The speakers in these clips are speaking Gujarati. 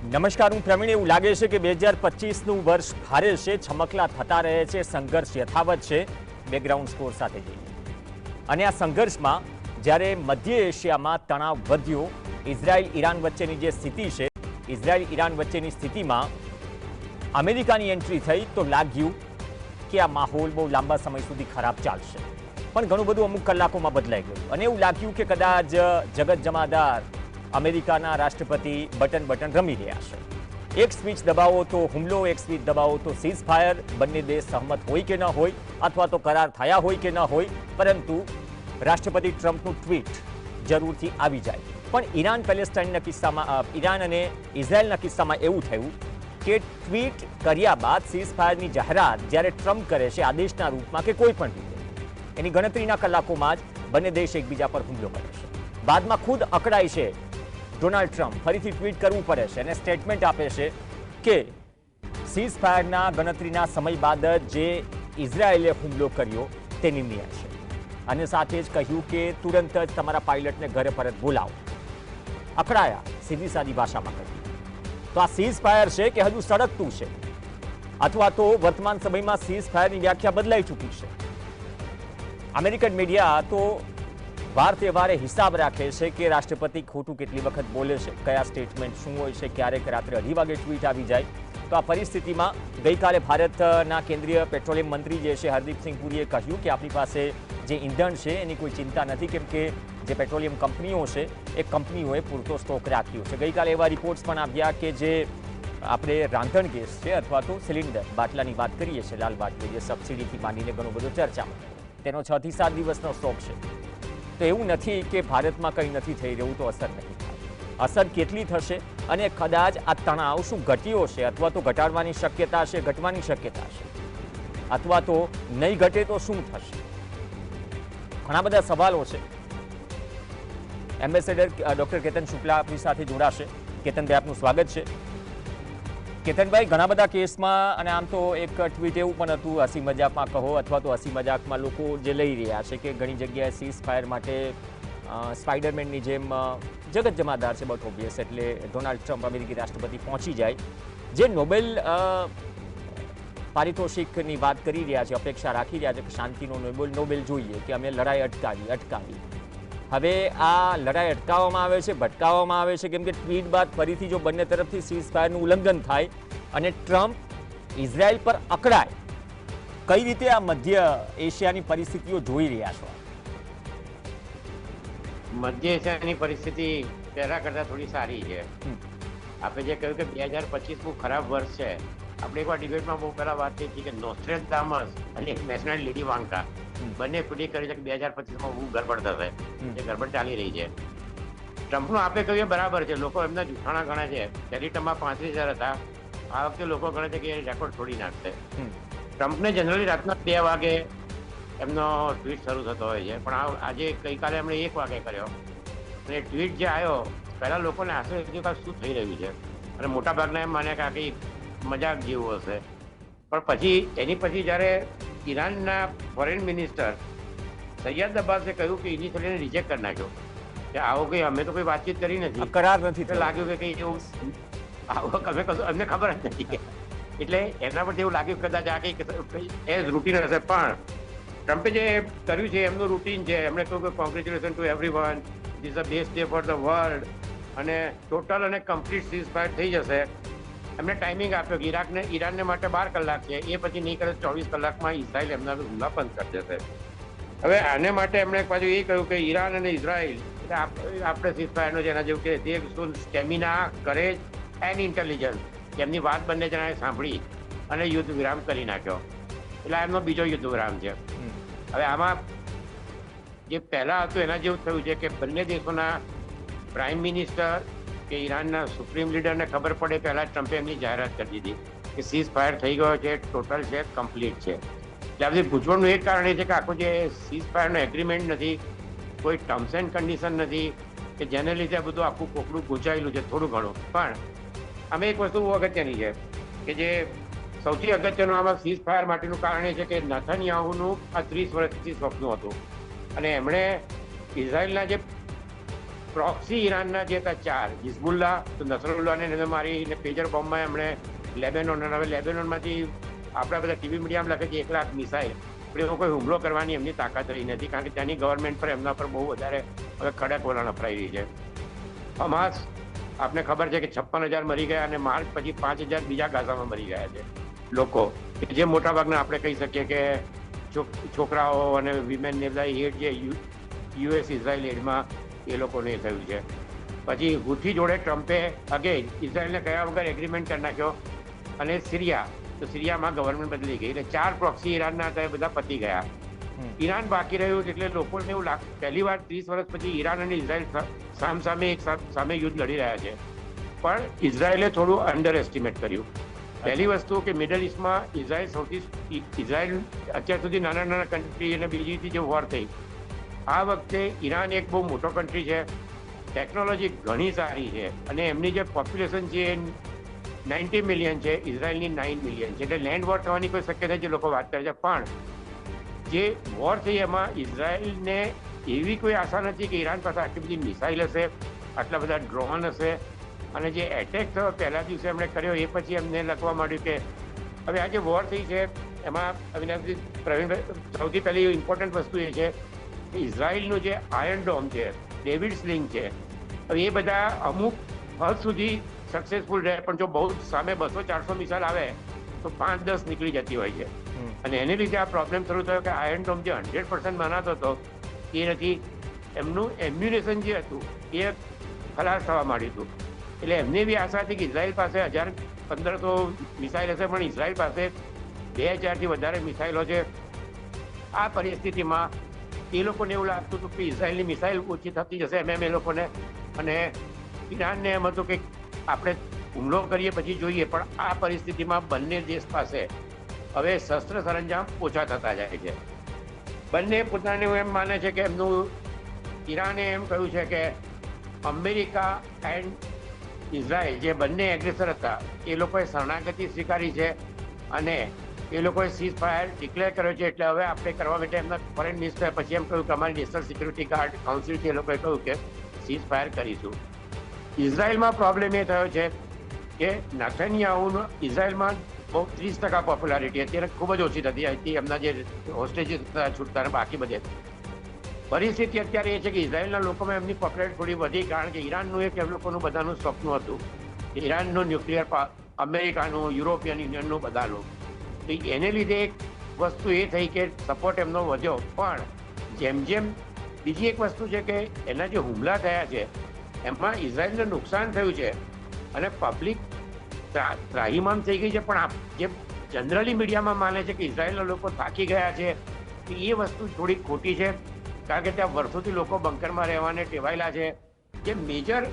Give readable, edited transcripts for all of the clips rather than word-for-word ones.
નમસ્કાર, હું પ્રવીણ. એવું લાગે છે કે 2025નું વર્ષ ભારે છે, છમકલા થતા રહે છે, સંઘર્ષ યથાવત છે. બેકગ્રાઉન્ડ સ્કોર સાથે જઈએ અને આ સંઘર્ષમાં જ્યારે મધ્ય એશિયામાં તણાવ વધ્યો, ઇઝરાયલ ઈરાન વચ્ચેની જે સ્થિતિ છે, ઇઝરાયલ ઈરાન વચ્ચેની સ્થિતિમાં અમેરિકાની એન્ટ્રી થઈ તો લાગ્યું કે આ માહોલ બહુ લાંબા સમય સુધી ખરાબ ચાલશે. પણ ઘણું બધું અમુક કલાકોમાં બદલાઈ ગયું અને એવું લાગ્યું કે કદાચ જગત જમાદાર અમેરિકાના રાષ્ટ્રપતિ બટન રમી રહ્યા છે. એક સ્વિચ દબાવો તો હુમલો, એક સ્વિચ દબાવો તો સીઝ ફાયર. બંને દેશ સહમત હોય કે ન હોય, અથવા તો કરાર થયા હોય કે ન હોય, પરંતુ રાષ્ટ્રપતિ ટ્રમ્પનું ટ્વીટ જરૂરથી આવી જાય. પણ ઈરાન પેલેસ્ટાઇનના કિસ્સામાં, ઈરાન અને ઇઝરાયલના કિસ્સામાં એવું થયું કે ટ્વીટ કર્યા બાદ સીઝ ફાયરની જાહેરાત જ્યારે ટ્રમ્પ કરે છે આદેશના રૂપમાં કે કોઈ પણ રીતે, એની ગણતરીના કલાકોમાં જ બંને દેશ એકબીજા પર હુમલો કરે છે. બાદમાં ખુદ અકળાય છે ડોનાલ્ડ ટ્રમ્પ, ફરીથી ટ્વીટ કરવું પડે છે અને સ્ટેટમેન્ટ આપે છે કે સીઝ ફાયરના ગણતરીના સમય બાદ જ જે ઇઝરાયેલે હુમલો કર્યો તે નિંદનીય છે. અને સાથે જ કહ્યું કે તુરંત જ તમારા પાયલટને ઘરે પરત બોલાવો. અકળાયા, સીધી સાદી ભાષામાં કહ્યું. તો આ સીઝ ફાયર છે કે હજુ સળગતું છે, અથવા તો વર્તમાન સમયમાં સીઝ ફાયરની વ્યાખ્યા બદલાઈ ચૂકી છે? અમેરિકન મીડિયા તો વાર તહેવારે હિસાબ રાખે છે કે રાષ્ટ્રપતિ ખોટું કેટલી વખત બોલે છે, કયા સ્ટેટમેન્ટ શું હોય છે. ક્યારેક રાત્રે 2:30 વાગે ટ્વીટ આવી જાય. તો આ પરિસ્થિતિમાં ગઈકાલે ભારતના કેન્દ્રીય પેટ્રોલિયમ મંત્રી જે છે હરદીપસિંહ પુરીએ કહ્યું કે આપણી પાસે જે ઈંધણ છે એની કોઈ ચિંતા નથી, કેમ કે જે પેટ્રોલિયમ કંપનીઓ છે એ કંપનીઓએ પૂરતો સ્ટોક રાખ્યો છે. ગઈકાલે એવા રિપોર્ટ્સ પણ આવ્યા કે જે આપણે રાંધણ ગેસ છે અથવા તો સિલિન્ડર બાટલાની વાત કરીએ છીએ, લાલ બાટલી, જે સબસિડીથી માંડીને ઘણો બધો ચર્ચામાં, તેનો 6 થી 7 દિવસનો સ્ટોક છે. તો એવું નથી કે ભારતમાં કંઈ નથી થઈ રહ્યું તો અસર નહીં થાય. અસર કેટલી થશે અને કદાચ આ તણાવ શું ઘટ્યો છે અથવા તો ઘટાડવાની શક્યતા છે, ઘટવાની શક્યતા છે, અથવા તો નહીં ઘટે તો શું થશે? ઘણા બધા સવાલો છે. એમ્બેસેડર ડોક્ટર કેતન શુક્લા આપણી સાથે જોડાશે. કેતનભાઈ, આપનું સ્વાગત છે. કેતનભાઈ, ઘણા બધા કેસમાં, અને આમ તો એક ટ્વીટ એવું પણ હતું, હસી મજાકમાં કહો અથવા તો હસી મજાકમાં લોકો જે લઈ રહ્યા છે કે ઘણી જગ્યાએ સીઝ ફાયર માટે સ્પાઈડરમેનની જેમ જગત જમાદાર છે, બટ ઓબ્વિયસ, એટલે ડોનાલ્ડ ટ્રમ્પ અમેરિકી રાષ્ટ્રપતિ પહોંચી જાય. જે નોબેલ પારિતોષિકની વાત કરી રહ્યા છે, અપેક્ષા રાખી રહ્યા છે કે શાંતિનો નોબેલ જોઈએ, કે અમે લડાઈ અટકાવી. હવે આ લડાઈ અટકાવવામાં આવે છે, ભટકાવવામાં આવે છે, કેમ કે ટ્વીટ બાદ ફરીથી જો બંને તરફથી સીઝ ફાયરનું ઉલ્લંઘન થાય અને ટ્રમ્પ ઇઝરાયલ પર અકળાય, કઈ રીતે આ મધ્ય એશિયાની પરિસ્થિતિઓ જોઈ રહ્યા છો? મધ્ય એશિયાની પરિસ્થિતિ પહેલા કરતા થોડી સારી છે. આપણે જે કહ્યું કે 2025 બહુ ખરાબ વર્ષ છે. આપણે એકવાર ડિબેટમાં બહુ પહેલા વાત થઈ હતી કે નોસ્ટ્રેડામસ અને નેશનલ લેડી વાંકા બંને પ્રિડિક્ટ કરી છે કે 2025માં બહુ ગડબડ થશે. જે ગડબડ ચાલી રહી છે. ટ્રમ્પનું આપે કહ્યું બરાબર છે, લોકો એમના જૂઠાણા ગણે છે. પહેલી ટર્મમાં 35,000 હતા, આ વખતે લોકો ગણે છે કે એ રેકોર્ડ છોડી નાખશે. ટ્રમ્પને જનરલી રાતના 2 વાગે એમનો ટ્વીટ શરૂ થતો હોય છે, પણ આજે ગઈકાલે એમણે 1 વાગે કર્યો અને ટ્વીટ જે આવ્યો, પહેલા લોકોને આશરે થયું કે શું થઈ રહ્યું છે, અને મોટાભાગના એમ માન્યા કે આ કંઈ મજાક જેવું હશે. પણ પછી એની પછી જ્યારે ઈરાનના ફોરેન મિનિસ્ટર સૈયદ અબ્બાસે કહ્યું કે ઇનિશિયલી રિજેક્ટ કરી નાખ્યો કે આવો કંઈ અમે તો કોઈ વાતચીત કરી નથી, કરાર નથી, લાગ્યું કે કંઈ એવું આવો અમે કશું અમને ખબર જ નથી. એટલે એના પરથી એવું લાગ્યું કદાચ આ કંઈક એઝ રૂટીન હશે. પણ ટ્રમ્પે જે કર્યું છે એમનું રૂટીન છે. એમણે કહ્યું કે congratulation to everyone, this the best day for the world, અને ટોટલ અને કમ્પ્લીટ સીઝ ફાયર થઈ જશે. એમને ટાઈમિંગ આપ્યો કે ઈરાનને માટે 12 કલાક છે, એ પછી નહીં કરે 24 કલાકમાં ઇઝરાયલ એમના હુમલા બંધ કરી દેશે. હવે આને માટે એમણે પાછું એ કહ્યું કે ઈરાન અને ઇઝરાયલ એટલે આપણે સીઝ ફાયરનો જેના જેવું કે તે શું સ્ટેમિના, કરેજ એન્ડ ઇન્ટેલિજન્સ, એમની વાત બંને જણાએ સાંભળી અને યુદ્ધ વિરામ કરી નાખ્યો. એટલે એમનો બીજો યુદ્ધ વિરામ છે. હવે આમાં જે પહેલા હતું એના જેવું થયું છે કે બંને દેશોના પ્રાઇમ મિનિસ્ટર કે ઈરાનના સુપ્રીમ લીડરને ખબર પડે પહેલા ટ્રમ્પે એમની જાહેરાત કરી દીધી કે સીઝ ફાયર થઈ ગયો છે, ટોટલ છે, કમ્પ્લીટ છે. એટલે આ બધી ગૂંચવણનું એક કારણ એ છે કે આખું જે સીઝ ફાયરનો એગ્રીમેન્ટ નથી, કોઈ ટર્મ્સ એન્ડ કન્ડિશન નથી, કે જેને લીધે આ બધું આખું કોકડું ગૂંચાયેલું છે થોડું ઘણું. પણ આમે એક વસ્તુ બહુ અગત્યની છે કે જે સૌથી અગત્યનું આમાં સીઝ ફાયર માટેનું કારણ એ છે કે નેતન્યાહુનું આ 30 વર્ષથી સ્વપ્ન હતું, અને એમણે ઇઝરાયલના જે પ્રોક્સી ઈરાનના જે હતા 4, હિઝબુલ્લા, તો નસરુલ્લાને એને મારીને પેજર બોમ્બમાં એમણે લેબેનોન, અને હવે લેબેનોનમાંથી આપણા બધા ટીવી મીડિયામાં લખે છે 1 લાખ મિસાઇલ, પણ એવો કોઈ હુમલો કરવાની એમની તાકાત રહી નથી, કારણ કે ત્યાંની ગવર્મેન્ટ પર એમના પર બહુ વધારે હવે કડક વલણ અપનાઈ રહી છે. હમાસ, આપને ખબર છે કે 56,000 મરી ગયા, અને માર્ચ પછી 5,000 બીજા ગાઝામાં મરી ગયા છે લોકો, જે મોટાભાગના આપણે કહી શકીએ કે છોકરાઓ અને વિમેન ને બધા એડ જે યુએસ ઇઝરાયલ એડમાં એ લોકોને થયું છે. પછી હુથી જોડે ટ્રમ્પે અગેન ઇઝરાયલને કયા વગર એગ્રીમેન્ટ કરી નાખ્યો, અને સિરિયા, તો સિરિયામાં ગવર્મેન્ટ બદલી ગઈ, એટલે 4 પ્રોક્સી ઈરાનના હતા એ બધા પતી ગયા. ઈરાન બાકી રહ્યું, એટલે લોકોને એવું લાગે પહેલી વાર 30 વર્ષ પછી ઈરાન અને ઇઝરાયલ સામસામે એક સામે યુદ્ધ લડી રહ્યા છે. પણ ઇઝરાયલે થોડું અંડર એસ્ટિમેટ કર્યું. પહેલી વસ્તુ કે મિડલ ઇસ્ટમાં ઇઝરાયલ અત્યાર સુધી નાના નાના કન્ટ્રી અને બીજી જે વોર થઈ, આ વખતે ઈરાન એક બહુ મોટો કન્ટ્રી છે, ટેકનોલોજી ઘણી સારી છે, અને એમની જે પોપ્યુલેશન છે 90 મિલિયન છે, ઇઝરાયલની 9 મિલિયન છે, એટલે લેન્ડ વોર થવાની કોઈ શક્યતા જે લોકો વાત કરે છે. પણ જે વોર થઈ એમાં ઇઝરાયલને એવી કોઈ આશા નથી કે ઈરાન પાસે આટલી બધી મિસાઇલ હશે, આટલા બધા ડ્રોન હશે, અને જે એટેક થયો પહેલા દિવસે એમણે કર્યો એ પછી એમને લખવા માંડ્યું કે હવે આ જે વોર થઈ છે એમાં અવિનાશજી, પ્રવીણભાઈ, સૌથી પહેલી ઇમ્પોર્ટન્ટ વસ્તુ એ છે કે ઇઝરાયલનું જે આયર્ન ડોમ છે, ડેવિડ સ્લિંગ છે, હવે એ બધા અમુક હદ સુધી સક્સેસફુલ રહે, પણ જો બહુ સામે 200-400 મિસાઇલ આવે તો 5-10 નીકળી જતી હોય છે, અને એને લીધે આ પ્રોબ્લેમ શરૂ થયો કે આયર્ન ડોમ જે 100% બનાતો હતો એ નથી, એમનું એમ્યુનેશન જે હતું એ ખલાસ થવા માંડ્યું હતું. એટલે એમને બી આશા હતી કે ઇઝરાયલ પાસે 1,000-1,500 મિસાઇલ હશે, પણ ઇઝરાયલ પાસે 2,000થી વધારે મિસાઇલો છે. આ પરિસ્થિતિમાં એ લોકોને એવું લાગતું હતું કે ઇઝરાયલની મિસાઇલ ઓછી થતી જશે એમ એ લોકોને, અને ઈરાનને એમ હતું કે આપણે હુમલો કરીએ પછી જોઈએ. પણ આ પરિસ્થિતિમાં બંને દેશ પાસે હવે શસ્ત્ર સરંજામ ઓછા થતા જાય છે. બંને પોતાને એમ માને છે કે એમનું, ઈરાને એમ કહ્યું છે કે અમેરિકા એન્ડ ઇઝરાયલ જે બંને એગ્રેસર હતા એ લોકોએ શરણાગતિ સ્વીકારી છે, અને એ લોકોએ સીઝ ફાયર ડિક્લેર કર્યો છે. એટલે હવે આપણે કરવા માટે એમના ફોરેન મિનિસ્ટર પછી એમ કહ્યું કે અમારી નેશનલ સિક્યુરિટી ગાર્ડ કાઉન્સિલથી એ લોકોએ કહ્યું કે સીઝ ફાયર કરીશું. ઇઝરાયલમાં પ્રોબ્લેમ એ થયો છે કે નેતન્યાહુનો ઇઝરાયલમાં બહુ 30% પોપ્યુલારિટી અત્યારે ખૂબ જ ઓછી થતી હતી, એમના જે હોસ્ટેજીસ છૂટતા ને બાકી બધે. પરિસ્થિતિ અત્યારે એ છે કે ઇઝરાયલના લોકોમાં એમની પોપ્યુલારિટી થોડી વધી, કારણ કે ઈરાનનું એક એમ લોકોનું બધાનું સ્વપ્ન હતું, ઈરાનનું ન્યુક્લિયર, અમેરિકાનું, યુરોપિયન યુનિયનનું બધાનું. તો એને લીધે એક વસ્તુ એ થઈ કે સપોર્ટ એમનો વધ્યો. પણ જેમ જેમ બીજી એક વસ્તુ છે કે એના જે હુમલા થયા છે એમાં ઇઝરાયલને નુકસાન થયું છે, અને પબ્લિક ત્રાહિમામ થઈ ગઈ છે. પણ જે જનરલી મીડિયામાં માને છે કે ઇઝરાયલના લોકો થાકી ગયા છે, એ વસ્તુ થોડી ખોટી છે, કારણ કે ત્યાં વર્ષોથી લોકો બંકરમાં રહેવાને ટેવાયેલા છે. જે મેજર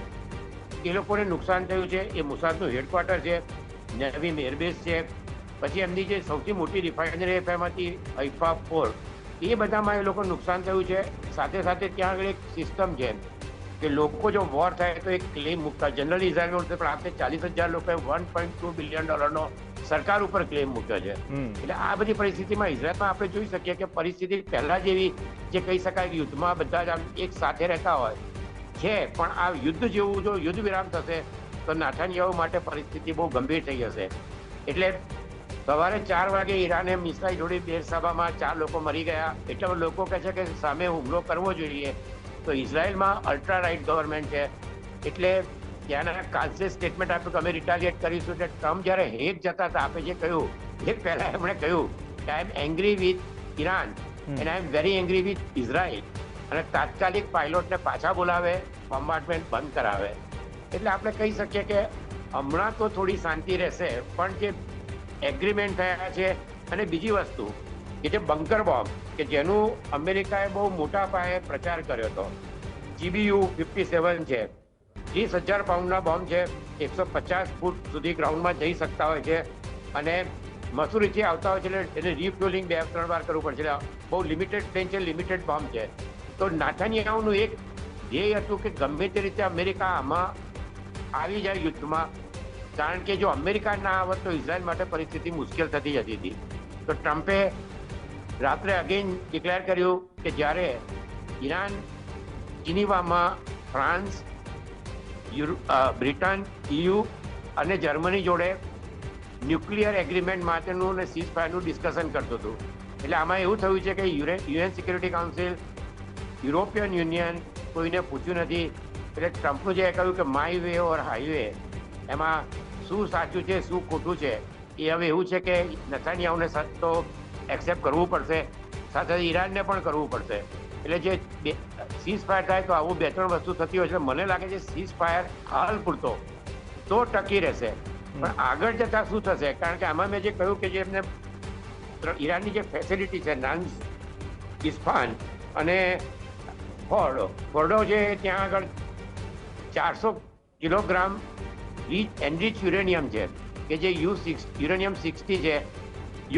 એ લોકોને નુકસાન થયું છે એ મોસાદનું હેડક્વાર્ટર છે, નેવી એરબેઝ છે, પછી એમની જે સૌથી મોટી રિફાઇનરી હતી હૈફા 4, એ બધામાં એ લોકો નુકસાન થયું છે. સાથે સાથે ત્યાં આગળ એક સિસ્ટમ છે કે લોકો જો વોર થાય તો એક ક્લેમ મૂકતા, જનરલી ઇઝરાયલ પણ આપણે 40,000 લોકોએ $1.2 બિલિયન સરકાર ઉપર ક્લેમ મૂક્યો છે. એટલે આ બધી પરિસ્થિતિમાં ઇઝરાયલમાં આપણે જોઈ શકીએ કે પરિસ્થિતિ પહેલા જેવી, જે કહી શકાય કે યુદ્ધમાં બધા જ આમ એક સાથે રહેતા હોય છે, પણ આ યુદ્ધ જેવું જો યુદ્ધ વિરામ થશે તો નેતન્યાહુ માટે પરિસ્થિતિ બહુ ગંભીર થઈ જશે. એટલે સવારે 4 વાગે ઈરાને મિસાઇલ જોડી બેરસાબામાં 4 લોકો મરી ગયા. એટલે લોકો કહે છે કે સામે હુમલો કરવો જોઈએ. તો ઇઝરાયલમાં અલ્ટ્રા રાઇટ ગવર્મેન્ટ છે, એટલે ત્યાંના કાન્સે સ્ટેટમેન્ટ આપ્યું કે અમે રિટાલિએટ કરીશું. એટલે ટ્રમ્પ જ્યારે હેગ જતા હતા, આપણે જે કહ્યું એ પહેલા એમણે કહ્યું કે I am angry with Iran and I am very angry with Israel, અને તાત્કાલિક પાયલોટને પાછા બોલાવે, બોમ્બાર્ડમેન્ટ બંધ કરાવે. એટલે આપણે કહી શકીએ કે હમણાં તો થોડી શાંતિ રહેશે, પણ જે એગ્રીમેન્ટ થયા છે. અને બીજી વસ્તુ કે જે બંકર બોમ્બ કે જેનું અમેરિકાએ બહુ મોટા પાયે પ્રચાર કર્યો હતો, GBU-57 છે, 30,000 પાઉન્ડના બોમ્બ છે, 150 ફૂટ સુધી ગ્રાઉન્ડમાં જઈ શકતા હોય છે, અને મસૂરીથી આવતા હોય છે, એટલે એને રિફ્યુલિંગ 2-3 વાર કરવું પડશે. બહુ લિમિટેડ પ્લેન છે, લિમિટેડ બોમ્બ છે. તો નેતન્યાહુનું એક ધ્યેય હતું કે ગમે તે રીતે અમેરિકા આમાં આવી જાય યુદ્ધમાં, કારણ કે જો અમેરિકા ના આવત તો ઇઝરાયલ માટે પરિસ્થિતિ મુશ્કેલ થતી જતી હતી. તો ટ્રમ્પે રાત્રે અગેન ડિક્લેર કર્યું કે જ્યારે ઈરાન જીનીવામાં ફ્રાન્સ, બ્રિટન, EU અને જર્મની જોડે ન્યુક્લિયર એગ્રીમેન્ટ માટેનું અને સીઝ ફાયરનું ડિસ્કશન કરતું હતું. એટલે આમાં એવું થયું છે કે UN security council, European union કોઈને પૂછ્યું નથી. એટલે ટ્રમ્પનું જે કહ્યું કે માય વે ઓર હાઈવે, એમાં શું સાચું છે શું ખોટું છે એ હવે એવું છે કે નેતાન્યાહુને તો એક્સેપ્ટ કરવું પડશે, સાથે ઈરાનને પણ કરવું પડશે. એટલે જે સીઝ ફાયર થાય તો આવું 2-3 વસ્તુ થતી હોય છે. મને લાગે છે સીઝ ફાયર હાલ પૂરતો તો ટકી રહેશે, પણ આગળ જતા શું થશે? કારણ કે આમાં મેં જે કહ્યું કે જે એમને ઈરાનની જે ફેસિલિટી છે, નાન્સ, ઇસ્ફાન અને ફોર્ડો છે, ત્યાં આગળ 400 કિલોગ્રામ એનરીચ યુરેનિયમ છે કે જે યુરેનિયમ 60 છે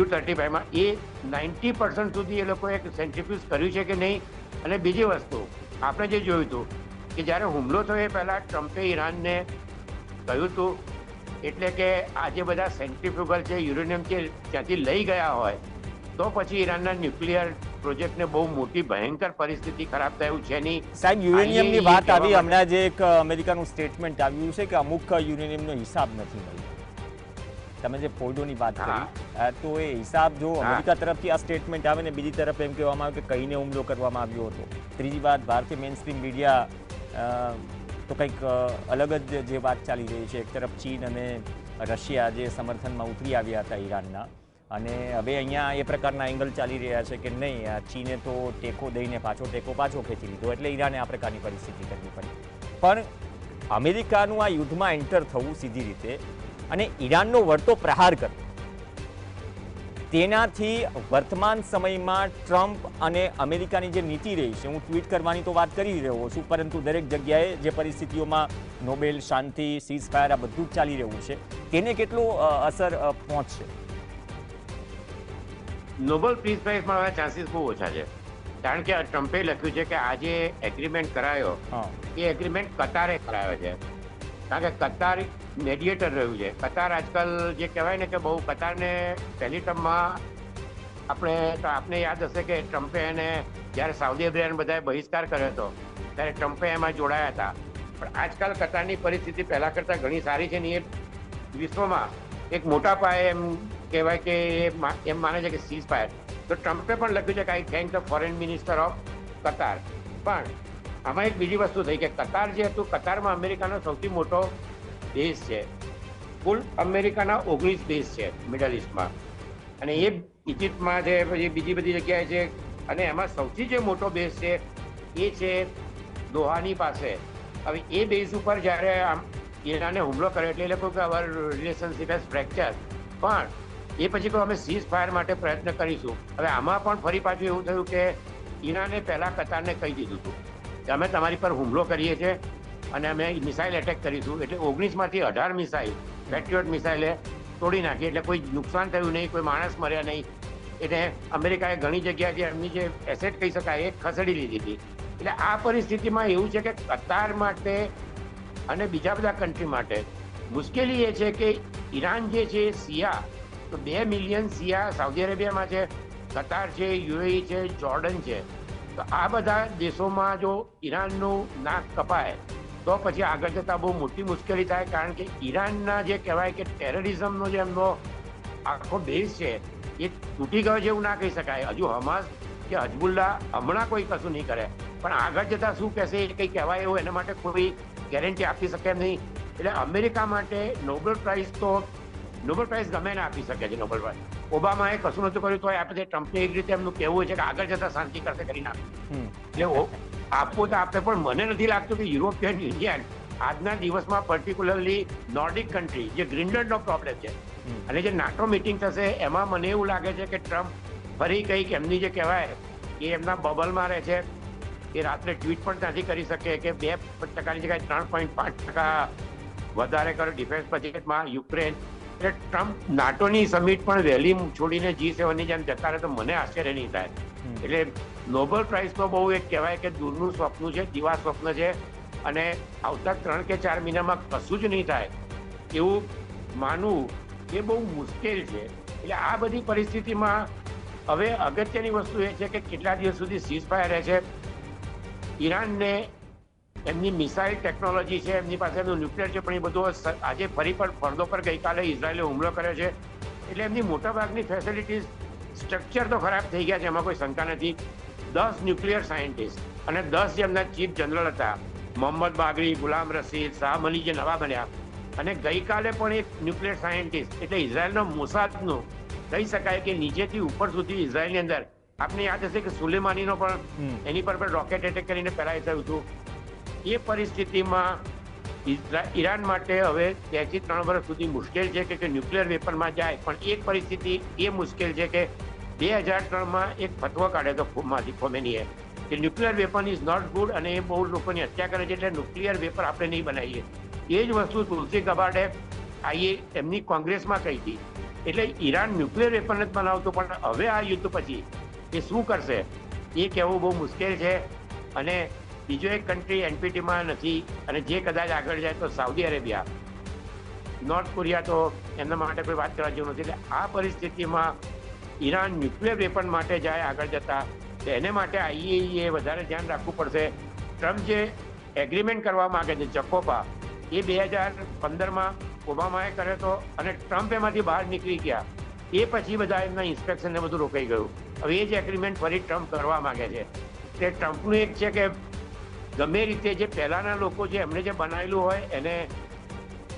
U-35માં, એ 90% સુધી એ લોકોએ સેન્ટ્રીફ્યુઝ કર્યું છે કે નહીં. અને બીજી વસ્તુ આપણે જે જોયું હતું કે જ્યારે હુમલો થયો એ પહેલાં ટ્રમ્પે ઈરાનને કહ્યું હતું, એટલે કે આ જે બધા સેન્ટ્રીફ્યુગલ છે યુરેનિયમ છે ત્યાંથી લઈ ગયા હોય તો પછી ઈરાનના ન્યુક્લિયર પ્રોજેક્ટને બહુ મોટી ભયંકર પરિસ્થિતિ ખરાબ થાય એવું છે નહીં. સાહેબ, યુરેનિયમની વાત આવી, હમણાં જે એક અમેરિકાનું સ્ટેટમેન્ટ આવ્યું છે કે અમુક યુરેનિયમનો હિસાબ નથી મળ્યો. તમે જે ફોર્ડોની વાત કરી તો એ હિસાબ જો અમેરિકા તરફથી આ સ્ટેટમેન્ટ આવે ને બીજી તરફ એમ કહેવામાં આવે કે કહીને હુમલો કરવામાં આવ્યો હતો. ત્રીજી વાત, ભારતીય મેઇનસ્ટ્રીમ મીડિયા તો કંઈક અલગ જ જે વાત ચાલી રહી છે. એક તરફ ચીન અને રશિયા જે સમર્થનમાં ઉતરી આવ્યા હતા ઈરાનના, અને હવે અહીંયા એ પ્રકારના એંગલ ચાલી રહ્યા છે કે નહીં, ચીને તો ટેકો દઈને પાછો ખેંચી લીધો, એટલે ઈરાને આ પ્રકારની પરિસ્થિતિ કરવી પડી. પણ અમેરિકાનું આ યુદ્ધમાં એન્ટર થવું સીધી રીતે અને ઈરાનનો વળતો પ્રહાર કરવો, તેનાથી વર્તમાન સમયમાં ટ્રમ્પ અને અમેરિકાની જે નીતિ રહી છે, હું ટ્વીટ કરવાની તો વાત કરી રહ્યો છું, પરંતુ દરેક જગ્યાએ જે પરિસ્થિતિઓમાં નોબેલ શાંતિ, સીઝ ફાયર આ બધું જ ચાલી રહ્યું છે, તેને કેટલો અસર પહોંચશે? નોબેલ પીસ પ્રાઇઝમાં હવે ચાન્સીસ બહુ ઓછા છે, કારણ કે ટ્રમ્પે લખ્યું છે કે આ જે એગ્રીમેન્ટ કરાયો એ એગ્રીમેન્ટ કતારે કરાયો છે, કારણ કે કતાર મેડિએટર રહ્યું છે. કતાર આજકાલ જે કહેવાય ને કે બહુ કતારને પહેલી ટર્મમાં આપને યાદ હશે કે ટ્રમ્પે એને જ્યારે સાઉદી અરેબિયાને બધાએ બહિષ્કાર કર્યો હતો ત્યારે ટ્રમ્પે એમાં જોડાયા હતા. પણ આજકાલ કતારની પરિસ્થિતિ પહેલા કરતાં ઘણી સારી છે ને એ વિશ્વમાં એક મોટા પાયે એમ કહેવાય કે એમ માને છે કે સીઝ ફાયર. તો ટ્રમ્પે પણ લખ્યું છે કે I thank the foreign minister of Qatar. પણ આમાં એક બીજી વસ્તુ થઈ કે કતાર જે હતું, કતારમાં અમેરિકાનો સૌથી મોટો બેઝ છે. કુલ અમેરિકાના 19 બેઝ છે મિડલ ઇસ્ટમાં, અને એ ઇજિપ્તમાં છે, પછી બીજી બધી જગ્યાએ છે, અને એમાં સૌથી જે મોટો બેઝ છે એ છે દોહાની પાસે. હવે એ બેઝ ઉપર જ્યારે ઈરાને હુમલો કર્યો એટલે એ લોકો કે અવર રિલેશનશિપ હેઝ ફ્રેક્ચર, પણ એ પછી કહું અમે સીઝ ફાયર માટે પ્રયત્ન કરીશું. હવે આમાં પણ ફરી પાછું એવું થયું કે ઈરાને પહેલાં કતારને કહી દીધું હતું કે અમે તમારી પર હુમલો કરીએ છીએ અને અમે મિસાઇલ એટેક કરીશું. એટલે 19માંથી 18 મિસાઇલ પેટ્રિયોટ મિસાઇલે તોડી નાખી, એટલે કોઈ નુકસાન થયું નહીં, કોઈ માણસ મર્યા નહીં. એટલે અમેરિકાએ ઘણી જગ્યાએ એમની જે એસેટ કહી શકાય એ ખસેડી લીધી હતી. એટલે આ પરિસ્થિતિમાં એવું છે કે કતાર માટે અને બીજા બધા કન્ટ્રી માટે મુશ્કેલી એ છે કે ઈરાન જે છે શિયા, તો 2 મિલિયન શિયા સાઉદી અરેબિયામાં છે, કતાર છે, UAE છે, જોર્ડન છે. તો આ બધા દેશોમાં જો ઈરાનનું નાક કપાય તો પછી આગળ જતાં બહુ મોટી મુશ્કેલી થાય, કારણ કે ઈરાનના જે કહેવાય કે ટેરરિઝમનો જે એમનો આખો બેઝ છે એ તૂટી ગયો છે એવું ના કહી શકાય. હજુ હમાસ કે હજબુલ્લા હમણાં કોઈ કશું નહીં કરે, પણ આગળ જતાં શું કહેશે એ કંઈ કહેવાય એવું એના માટે કોઈ ગેરંટી આપી શકે એમ નહીં. એટલે અમેરિકા માટે નોબેલ પ્રાઇઝ ગમે ને આપી શકે છે. નોબેલ પ્રાઇઝ ઓબામાએ કશું નહોતું કર્યું તો આપે ટ્રમ્પને એક રીતે એમનું કહેવું છે કે આગળ જતાં શાંતિ કરશે કરી નાખે. એટલે આપવું તો આપે, પણ મને નથી લાગતું કે યુરોપિયન યુનિયન આજના દિવસમાં પર્ટિક્યુલરલી નોર્ડિક કન્ટ્રી જે ગ્રીનલેન્ડનો પ્રોબ્લેમ છે અને જે નાટો મિટિંગ થશે એમાં મને એવું લાગે છે કે ટ્રમ્પ ફરી કંઈક એમની જે કહેવાય એ એમના બબલમાં રહે છે. એ રાત્રે ટ્વીટ પણ ત્યાંથી કરી શકે કે 2% જગ્યાએ 3.5% વધારે કરો ડિફેન્સ બજેટમાં યુક્રેન. એટલે ટ્રમ્પ નાટોની સમિટ પણ વહેલી છોડીને G7ની જેમ જતા રહે તો મને આશ્ચર્ય નહીં થાય. એટલે નોબેલ પ્રાઇઝ તો બહુ એક કહેવાય કે દૂરનું સ્વપ્ન છે, દિવા સ્વપ્ન છે, અને આવતા 3 કે 4 મહિનામાં કશું જ નહીં થાય એવું માનવું એ બહુ મુશ્કેલ છે. એટલે આ બધી પરિસ્થિતિમાં હવે અગત્યની વસ્તુ એ છે કે કેટલા દિવસ સુધી સીઝ ફાયર રહે છે. ઈરાનને એમની મિસાઇલ ટેકનોલોજી છે, એમની પાસે એમનું ન્યુક્લિયર છે, પણ એ બધું આજે ફરી પણ ફરદો પર ગઈકાલે ઇઝરાયલે હુમલો કર્યો છે. એટલે એમની મોટાભાગની ફેસિલિટીઝ સ્ટ્રક્ચર તો ખરાબ થઈ ગયા છે, એમાં કોઈ શંકા નથી. 10 ન્યુક્લિયર સાયન્ટિસ્ટ અને 10 જે એમના ચીફ જનરલ હતા, મોહમ્મદ બાગરી, ગુલામ રસીદ, શાહ મલી જે નવા બન્યા, અને ગઈકાલે પણ એક ન્યુક્લિયર સાયન્ટિસ્ટ, એટલે ઇઝરાયલનો મોસાદનું કહી શકાય કે નીચેથી ઉપર સુધી ઇઝરાયલની અંદર. આપને યાદ હશે કે સુલેમાનીનો પણ એની પર પણ રોકેટ એટેક કરીને પેલાય થયું હતું. એ પરિસ્થિતિમાં ઈરાન માટે હવે 2 થી 3 વર્ષ સુધી મુશ્કેલ છે કે ન્યુક્લિયર વેપનમાં જાય. પણ એક પરિસ્થિતિ એ મુશ્કેલ છે કે 2003માં એક ફતવો કાઢ્યો હતો ખોમેનીએ કે nuclear weapon is not good, અને એ બહુ લોકોની હત્યા કરે છે, એટલે ન્યુક્લિયર વેપન આપણે નહીં બનાવીએ. એ જ વસ્તુ તુલસી ગબાર્ડે એમની કોંગ્રેસમાં કહી હતી. એટલે ઈરાન ન્યુક્લિયર વેપન જ બનાવતું, પણ હવે આ યુદ્ધ પછી એ શું કરશે એ કહેવું બહુ મુશ્કેલ છે. અને બીજો એક કન્ટ્રી એનપીટીમાં નથી, અને જે કદાચ આગળ જાય તો સાઉદી અરેબિયા, નોર્થ કોરિયા તો એમના માટે કોઈ વાત કરવા જેવું નથી. એટલે આ પરિસ્થિતિમાં ઈરાન ન્યુક્લિયર વેપન માટે જાય આગળ જતા, તો એને માટે આઈએઈએ વધારે ધ્યાન રાખવું પડશે. ટ્રમ્પ જે એગ્રીમેન્ટ કરવા માંગે છે જકોપા, એ 2015માં ઓબામાએ કર્યો હતો, અને ટ્રમ્પ એમાંથી બહાર નીકળી ગયા. એ પછી બધા એમના ઇન્સ્પેક્શન ને બધું રોકાઈ ગયું. હવે એ જ એગ્રીમેન્ટ ફરી ટ્રમ્પ કરવા માંગે છે. તે ટ્રમ્પનું એક છે કે ગમે રીતે જે પહેલાના લોકો જે એમણે જે બનાવેલું હોય એને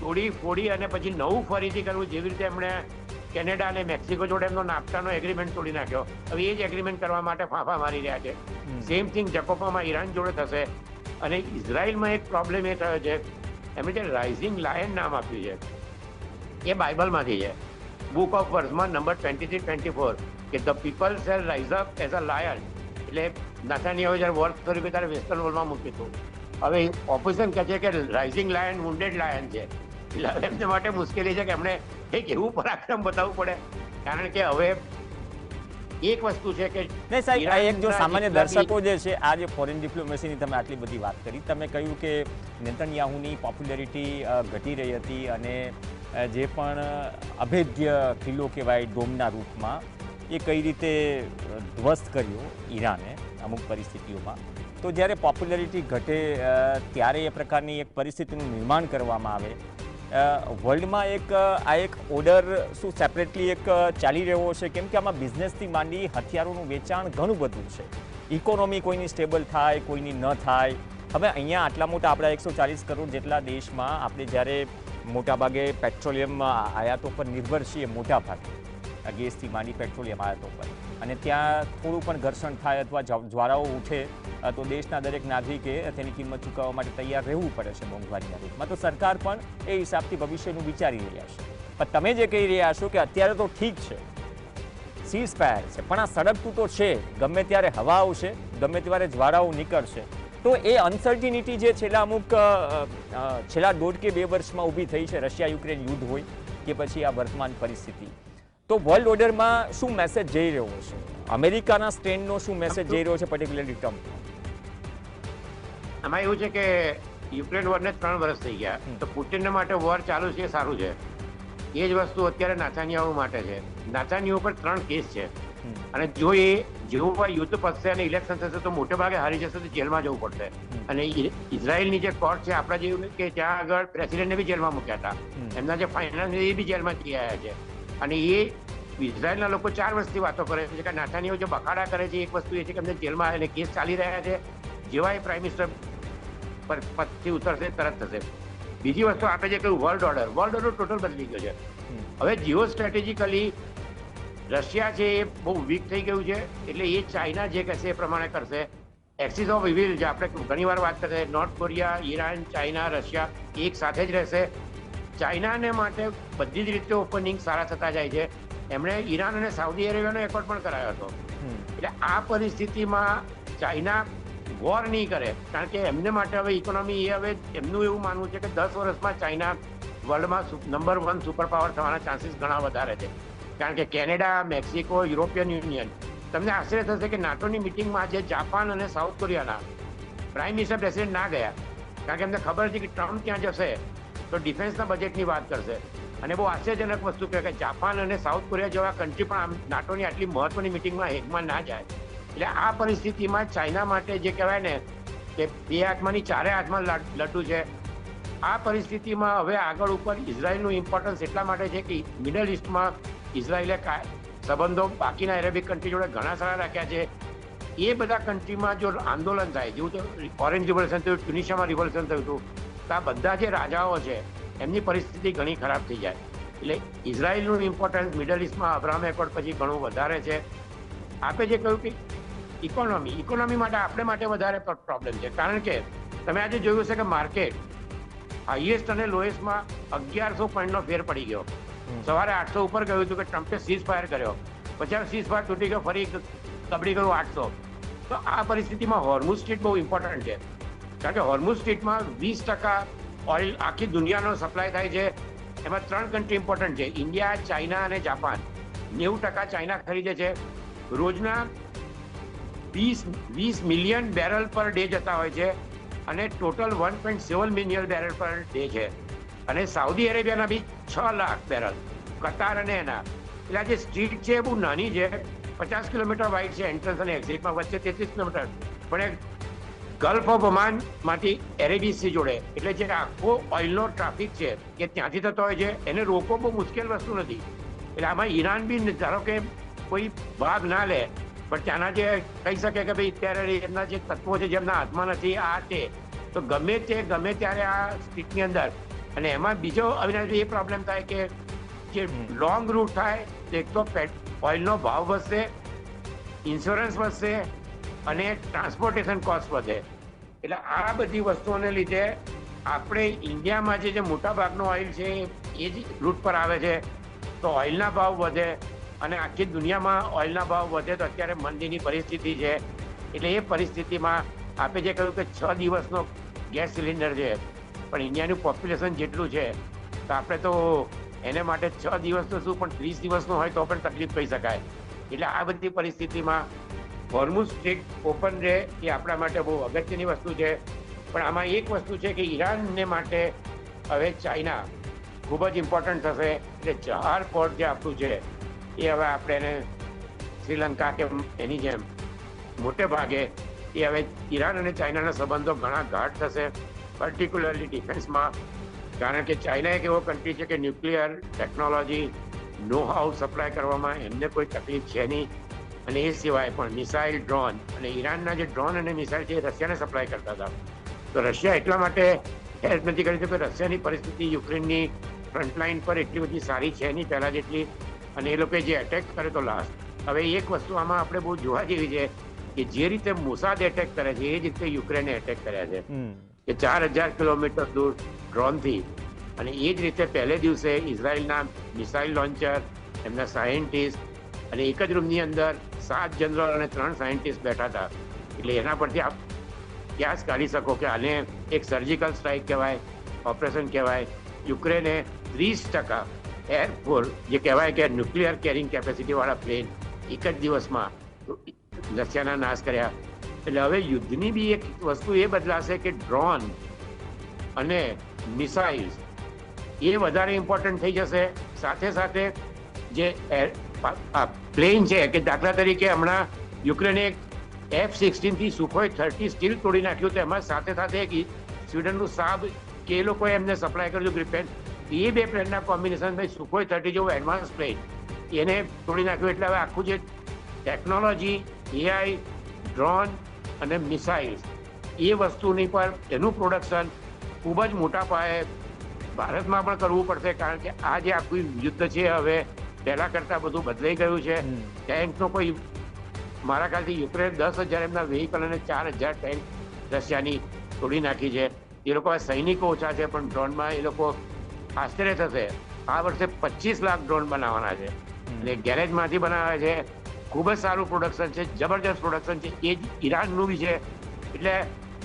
તોડી ફોડી અને પછી નવું ફરીથી કરવું. જેવી રીતે એમણે કેનેડા અને મેક્સિકો જોડે એમનો નાફ્ટાનો એગ્રીમેન્ટ તોડી નાખ્યો, હવે એ જ એગ્રીમેન્ટ કરવા માટે ફાંફા મારી રહ્યા છે. સેમ થિંગ જકોપામાં ઈરાન જોડે થશે. અને ઇઝરાયલમાં એક પ્રોબ્લેમ એ થયો છે, એમણે જે રાઇઝિંગ લાયન નામ આપ્યું છે એ બાઇબલમાંથી છે, બુક ઓફ વર્સમાં નંબર 23-24, કે the people shall rise up as a lion. એટલે નાથાનીયાહુએ જ્યારે વર્ક કર્યું ત્યારે વેસ્ટર્ન વર્લ્ડમાં મૂક્યું હતું. હવે ઓપોઝિશન કહે છે કે રાઇઝિંગ લાયન વુન્ડેડ લાયન છે. એટલે એમને માટે મુશ્કેલી છે કે એમણે એક એવું પરાક્રમ બતાવવું પડે, કારણ કે હવે એક વસ્તુ છે કે નહીં સાહેબ, આ એક જો સામાન્ય દર્શકો જે છે, આ જે ફોરેન ડિપ્લોમેસીની તમે આટલી બધી વાત કરી, તમે કહ્યું કે નેતન્યાહુની પોપ્યુલરિટી ઘટી રહી હતી, અને જે પણ અભેદ્ય કિલ્લો કહેવાય ડોમના રૂપમાં, એ કઈ રીતે ધ્વસ્ત કર્યો ઈરાને અમુક પરિસ્થિતિઓમાં. તો જ્યારે પોપ્યુલરિટી ઘટે ત્યારે એ પ્રકારની એક પરિસ્થિતિનું નિર્માણ કરવામાં આવે. વર્લ્ડમાં આ એક ઓર્ડર શું સેપરેટલી એક ચાલી રહ્યો છે? કેમ કે આમાં બિઝનેસથી માંડી હથિયારોનું વેચાણ ઘણું બધું છે. ઇકોનોમી કોઈની સ્ટેબલ થાય, કોઈની ન થાય. હવે અહીંયા આટલા મોટા આપણા 140 કરોડ જેટલા દેશમાં આપણે જ્યારે મોટાભાગે પેટ્રોલિયમ આયાતો પર નિર્ભર છીએ, મોટાભાગે ગેસથી માંડી પેટ્રોલિયમ આયાતો પર, અને ત્યાં થોડું પણ ઘર્ષણ થાય અથવા જ્વાળાઓ ઉઠે તો દેશના દરેક નાગરિકે તેની કિંમત ચૂકવવા માટે તૈયાર રહેવું પડે છે મોંઘવારીના રૂપમાં. તો સરકાર પણ એ હિસાબથી ભવિષ્યનું વિચારી રહ્યા છે. પણ તમે જે કહી રહ્યા છો કે અત્યારે તો ઠીક છે, સીઝ ફાયર છે, પણ આ સળગતું તો છે. ગમે ત્યારે હવા આવશે, ગમે ત્યારે જ્વાળાઓ નીકળશે. તો એ અનસર્ટિનિટી જે છેલ્લા 1.5 કે 2 વર્ષમાં ઊભી થઈ છે, રશિયા યુક્રેન યુદ્ધ હોય કે પછી આ વર્તમાન પરિસ્થિતિ, તો વર્લ્ડ ઓર્ડરમાં શું મેસેજ જઈ રહ્યો છે? અમેરિકાના સ્ટેન્ડનો શું મેસેજ જઈ રહ્યો છે, પર્ટિક્યુલરલી ટ્રમ્પ? આમાં એવું છે કે યુક્રેન વોરને 3 વર્ષ થઈ ગયા, તો પુટિનના માટે વોર ચાલુ છે એ સારું છે. એ જ વસ્તુ અત્યારે નાથાનિયાહુ માટે છે. નાથાનિયાહુ પર 3 કેસ છે, અને જો એ જેવું પણ યુદ્ધ પતશે અને ઇલેક્શન થશે તો મોટે ભાગે હારી જશે તો જેલમાં જવું પડશે. અને ઇઝરાયલની જે કોર્ટ છે આપણા જેવું કે ત્યાં આગળ પ્રેસિડેન્ટને બી જેલમાં મૂક્યા હતા, એમના જે ફાઇનાન્સ એ બી જેલમાં જઈ આવ્યા છે. અને એ ઇઝરાયલના લોકો 4 વર્ષથી વાતો કરે છે કે નાથાનિયાહુ જે બખાડા કરે છે, એક વસ્તુ એ છે કે એમને જેલમાં અને કેસ ચાલી રહ્યા છે. જેવા એ પ્રાઇમ મિનિસ્ટર પર પદથી ઉતરશે તરત થશે. બીજી વસ્તુ આપણે જે કહ્યું વર્લ્ડ ઓર્ડર ટોટલ બદલી ગયો છે. હવે જીઓ સ્ટ્રેટેજિકલી રશિયા છે એ બહુ વીક થઈ ગયું છે, એટલે એ ચાઇના જે કહેશે એ પ્રમાણે કરશે. એક્સિસ ઓફ ઇવિલ જે આપણે ઘણી વાર વાત કરીએ, north Korea, Iran, China, Russia એક સાથે જ રહેશે. ચાઇનાને માટે બધી જ રીતે ઓપનિંગ સારા થતા જાય છે. એમણે ઈરાન અને સાઉદી અરેબિયાનો એકોર્ડ પણ કરાયો હતો. એટલે આ પરિસ્થિતિમાં ચાઇના વોર નહીં કરે, કારણ કે એમને માટે હવે ઇકોનોમી એ હવે એમનું એવું માનવું છે કે 10 વર્ષમાં ચાઇના વર્લ્ડમાં નંબર 1 સુપર પાવર થવાના ચાન્સીસ ઘણા વધારે છે. કારણ કે કેનેડા, મેક્સિકો, યુરોપિયન યુનિયન, તમને આશ્ચર્ય થશે કે નાટોની મિટિંગમાં આજે જાપાન અને સાઉથ કોરિયાના પ્રાઇમ મિનિસ્ટર પ્રેસિડેન્ટ ના ગયા, કારણ કે એમને ખબર છે કે ટ્રમ્પ ત્યાં જશે તો ડિફેન્સના બજેટની વાત કરશે. અને બહુ આશ્ચર્યજનક વસ્તુ કે જાપાન અને સાઉથ કોરિયા જેવા કન્ટ્રી પણ નાટોની આટલી મહત્વની મિટિંગમાં હેગમાં ના જાય. એટલે આ પરિસ્થિતિમાં ચાઇના માટે જે કહેવાય ને કે બે હાથમાંની ચારે હાથમાં લડ્ડુ છે. આ પરિસ્થિતિમાં હવે આગળ ઉપર ઇઝરાયલનું ઇમ્પોર્ટન્સ એટલા માટે છે કે મિડલ ઇસ્ટમાં ઇઝરાયલે સંબંધો બાકીના એરેબિક કન્ટ્રી જોડે ઘણા સારા રાખ્યા છે. એ બધા કન્ટ્રીમાં જો આંદોલન થાય, જેવું તો ઓરેન્જ રિવોલ્યુશન થયું, ટ્યુનિશિયામાં રિવોલ્યુશન થયું હતું, તો આ બધા જે રાજાઓ છે એમની પરિસ્થિતિ ઘણી ખરાબ થઈ જાય. એટલે ઇઝરાયલનું ઇમ્પોર્ટન્સ મિડલ ઇસ્ટમાં અબ્રાહમ એકોર્ડ પછી ઘણું વધારે છે. આપે જે કહ્યું કે ઇકોનોમી માટે આપણે માટે વધારે પ્રોબ્લેમ છે, કારણ કે તમે આજે જોયું છે કે માર્કેટ હાઈએસ્ટ અને લોએસ્ટમાં 1100 પોઈન્ટનો ફેર પડી ગયો. સવારે 800 ઉપર ગયું હતું કે ટ્રમ્પે સીઝ ફાયર કર્યો, પછી સીઝ ફાયર તૂટી ગયો, ફરી કબડી ગયું 800. તો આ પરિસ્થિતિમાં હોર્મુઝ સ્ટ્રીટ બહુ ઇમ્પોર્ટન્ટ છે, કારણ કે હોર્મુઝ સ્ટ્રીટમાં 20% ઓઇલ આખી દુનિયાનો સપ્લાય થાય છે. એમાં 3 કન્ટ્રી ઇમ્પોર્ટન્ટ છે, ઇન્ડિયા, ચાઇના અને જાપાન. 90% ચાઇના ખરીદે છે. રોજના 20 મિલિયન બેરલ પર ડે જતા હોય છે અને total 1.7 million barrel per day છે. અને સાઉદી અરેબિયાના બી 6 લાખ બેરલ, કતાર અને એના. એટલે આ જે સ્ટ્રીટ છે એ બહુ નાની છે, 50 કિલોમીટર વાઇડ છે એન્ટ્રન્સ અને એક્ઝિટમાં, વચ્ચે 33 કિલોમીટર. પણ એ ગલ્ફ ઓફ ઓમાન માંથી એરેબિયન સી જોડે, એટલે જે આખો ઓઇલનો ટ્રાફિક છે કે ત્યાંથી થતો હોય છે, એને રોકવો બહુ મુશ્કેલ વસ્તુ નથી. એટલે આમાં ઈરાન બી ધારો કે કોઈ ભાગ ના લે, પણ ત્યાંના જે કહી શકે કે ભાઈ અત્યારે એમના જે તત્વો છે જેમના હાથમાં નથી આ તે, તો ગમે ત્યારે આ સ્ટ્રીટની અંદર. અને એમાં બીજો અવિનાશ એ પ્રોબ્લેમ થાય કે જે લોંગ રૂટ થાય તો એક તો ઓઇલનો ભાવ વધશે, ઇન્સ્યોરન્સ વધશે અને ટ્રાન્સપોર્ટેશન કોસ્ટ વધે. એટલે આ બધી વસ્તુઓને લીધે આપણે ઇન્ડિયામાં જે મોટા ભાગનો ઓઇલ છે એ જ રૂટ પર આવે છે, તો ઓઇલના ભાવ વધે અને આખી દુનિયામાં ઓઇલના ભાવ વધે તો અત્યારે મંદીની પરિસ્થિતિ છે. એટલે એ પરિસ્થિતિમાં આપણે જે કહ્યું કે 6 દિવસનો ગેસ સિલિન્ડર છે, પણ ઇન્ડિયાનું પોપ્યુલેશન જેટલું છે તો આપણે તો એને માટે 6 દિવસ તો શું પણ 30 દિવસનો હોય તો પણ તકલીફ કહી શકાય. એટલે આ બધી પરિસ્થિતિમાં હોર્મુઝ સ્ટ્રીટ ઓપન રહે એ આપણા માટે બહુ અગત્યની વસ્તુ છે. પણ આમાં એક વસ્તુ છે કે ઈરાનને માટે હવે ચાઇના ખૂબ જ ઇમ્પોર્ટન્ટ થશે. એટલે ચહાર પોર્ટ જે આપણું છે એ હવે આપણે એને શ્રીલંકા કે એની જેમ મોટે ભાગે એ હવે ઈરાન અને ચાઇનાના સંબંધો ઘણા ગાઢ થશે, પર્ટિક્યુલરલી ડિફેન્સમાં. કારણ કે ચાઇના એક એવો કન્ટ્રી છે કે nuclear technology, know how supply કરવામાં એમને કોઈ તકલીફ છે નહીં. અને એ સિવાય પણ મિસાઇલ, ડ્રોન, અને ઈરાનના જે ડ્રોન અને મિસાઇલ છે એ રશિયાને સપ્લાય કરતા હતા. તો રશિયા એટલા માટે હેલ્પ નથી કરી કે રશિયાની પરિસ્થિતિ યુક્રેનની ફ્રન્ટલાઇન પર એટલી બધી સારી છે નહીં પહેલાં જેટલી. અને એ લોકોએ જે એટેક કરે તો લાસ્ટ. હવે એક વસ્તુ આમાં આપણે બહુ જોવા જેવી છે કે જે રીતે મોસાદ એટેક કરે છે એ જ રીતે યુક્રેને એટેક કર્યા છે કે 4000 કિલોમીટર દૂર ડ્રોનથી. અને એ જ રીતે પહેલે દિવસે ઇઝરાયલના મિસાઇલ લોન્ચર, એમના સાયન્ટિસ્ટ, અને એક જ રૂમની અંદર 7 જનરલ અને 3 સાયન્ટિસ્ટ બેઠા હતા. એટલે એના પરથી આપ ક્યાસ કાઢી શકો કે આને એક સર્જિકલ સ્ટ્રાઇક કહેવાય, ઓપરેશન કહેવાય. યુક્રેને 30% એરફોર્સ જે કહેવાય કે ન્યુક્લિયર કેરિંગ કેપેસિટીવાળા પ્લેન એક જ દિવસમાં રશિયાના નાશ કર્યા. એટલે હવે યુદ્ધની બી એક વસ્તુ એ બદલાશે કે ડ્રોન અને મિસાઇલ્સ એ વધારે ઇમ્પોર્ટન્ટ થઈ જશે. સાથે સાથે જે પ્લેન છે કે દાખલા તરીકે હમણાં યુક્રેને એક F-16 થી સુખોઈ 30 સ્ટીલ તોડી નાખ્યું, તો એમાં સાથે સાથે એક સ્વીડનનું સાબ કે એ લોકોએ એમને સપ્લાય કર્યું ગ્રીપેન. એ બે પ્લેનના કોમ્બિનેશન સુખોઈ 30 જેવું એડવાન્સ પ્લેન એને તોડી નાખ્યું. એટલે હવે આખું જે ટેકનોલોજી, એઆઈ, ડ્રોન અને મિસાઇલ્સ એ વસ્તુની પર એનું પ્રોડક્શન ખૂબ જ મોટા પાયે ભારતમાં પણ કરવું પડશે. કારણ કે આ જે આખું યુદ્ધ છે હવે પહેલા કરતાં બધું બદલાઈ ગયું છે. ટેન્કનો કોઈ મારા ખ્યાલથી યુક્રેન 10,000 એમના વેહિકલ અને 4,000 ટેન્ક રશિયાની તોડી નાખી છે. એ લોકો સૈનિકો ઓછા છે પણ ડ્રોનમાં એ લોકો આશ્ચર્ય થશે. આ વર્ષે 25 લાખ ડ્રોન બનાવવાના છે અને ગેરેજમાંથી બનાવે છે. ખૂબ જ સારું પ્રોડક્શન છે, જબરજસ્ત પ્રોડક્શન છે. એ જ ઈરાનનું બી છે. એટલે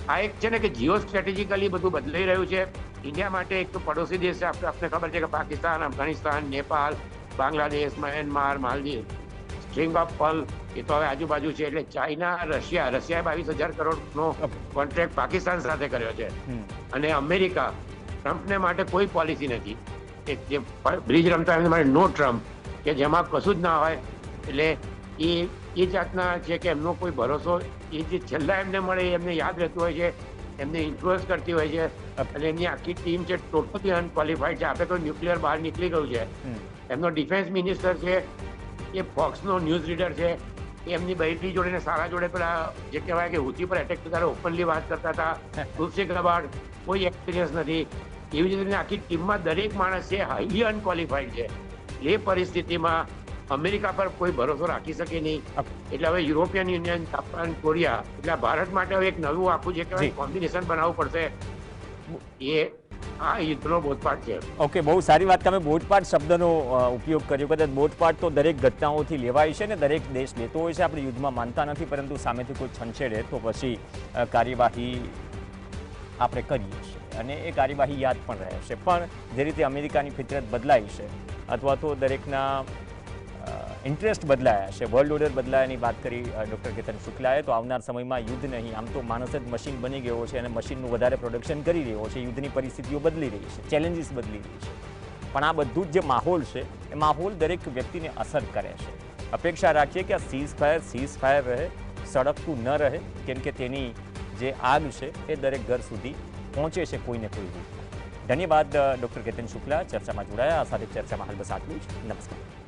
આ એક છે ને કે જીઓ સ્ટ્રેટેજિકલી બધું બદલાઈ રહ્યું છે. ઇન્ડિયા માટે એક તો પડોશી દેશ છે, આપણે ખબર છે કે Pakistan, Afghanistan, Nepal, Bangladesh, Myanmar, Maldives, string of pearl એ તો હવે આજુબાજુ છે. એટલે ચાઇના, રશિયાએ 22,000 કરોડનો કોન્ટ્રાક્ટ પાકિસ્તાન સાથે કર્યો છે. અને અમેરિકા, ટ્રમ્પને માટે કોઈ પોલિસી નથી. એક જે બ્રિજ રમતા માટે નો ટ્રમ્પ, કે જેમાં કશું જ ના હોય. એટલે એ એ જાતના છે કે એમનો કોઈ ભરોસો, એ જે છેલ્લા એમને મળે એ એમને યાદ રહેતું હોય છે, એમને ઇન્ફ્લુઅન્સ કરતી હોય છે, અને એમની આખી ટીમ છે ટોટલી અનક્વોલિફાઈડ છે. આપણે તો ન્યુક્લિયર બહાર નીકળી ગયું છે. એમનો ડિફેન્સ મિનિસ્ટર છે એ ફોક્સનો ન્યૂઝ રીડર છે, એ એમની બૈરી જોડે ને સારા જોડે પેલા જે કહેવાય કે હુતી પર એટેક ત્યારે ઓપનલી વાત કરતા હતા. તુલસી ગબાર્ડ કોઈ એક્સપિરિયન્સ નથી. એવી જ રીતે આખી ટીમમાં દરેક માણસ છે હાઈલી અનક્વોલિફાઈડ છે. એ પરિસ્થિતિમાં અમેરિકા પર કોઈ ભરોસો રાખી શકે નહીં. એટલે હવે યુરોપિયન યુનિયન, જાપાન, કોરિયા, એટલે ભારત માટે હવે એક નવું આખું જે કહેવાય કોમ્બિનેશન બનાવવું પડશે. એ આ યુદ્ધનો બોધપાઠ છે. ઓકે, બહુ સારી વાત. તમે બોધપાઠ શબ્દનો ઉપયોગ કર્યો. કદાચ બોધપાઠ તો દરેક ઘટનાઓથી લેવાય છે ને દરેક દેશ લેતો હોય છે. આપણે યુદ્ધમાં માનતા નથી, પરંતુ સામેથી કોઈ છંછેડે તો પછી કાર્યવાહી આપણે કરીએ છીએ અને એ કાર્યવાહી યાદ પણ રહે છે. પણ જે રીતે અમેરિકાની ફિતરત બદલાઈ છે અથવા તો દરેકના ઇન્ટરેસ્ટ બદલાયા છે, વર્લ્ડ ઓર્ડર બદલાયાની વાત કરી ડૉક્ટર કેતન શુક્લાએ, તો આવનાર સમયમાં યુદ્ધ નહીં, આમ તો માણસ જ મશીન બની ગયો છે અને મશીનનું વધારે પ્રોડક્શન કરી રહ્યો છે. યુદ્ધની પરિસ્થિતિઓ બદલી રહી છે, ચેલેન્જીસ બદલી રહી છે, પણ આ બધું જ જે માહોલ છે એ માહોલ દરેક વ્યક્તિને અસર કરે છે. અપેક્ષા રાખીએ કે આ સીઝ ફાયર રહે, સળગતું ન રહે, કેમ કે તેની જે આગ છે એ દરેક ઘર સુધી પહોંચે છે કોઈને કોઈ રૂપમાં. ધન્યવાદ ડૉક્ટર કેતન શુક્લા ચર્ચામાં જોડાયા. આ સાથે ચર્ચામાં હાલ બસ આટલું જ. નમસ્કાર.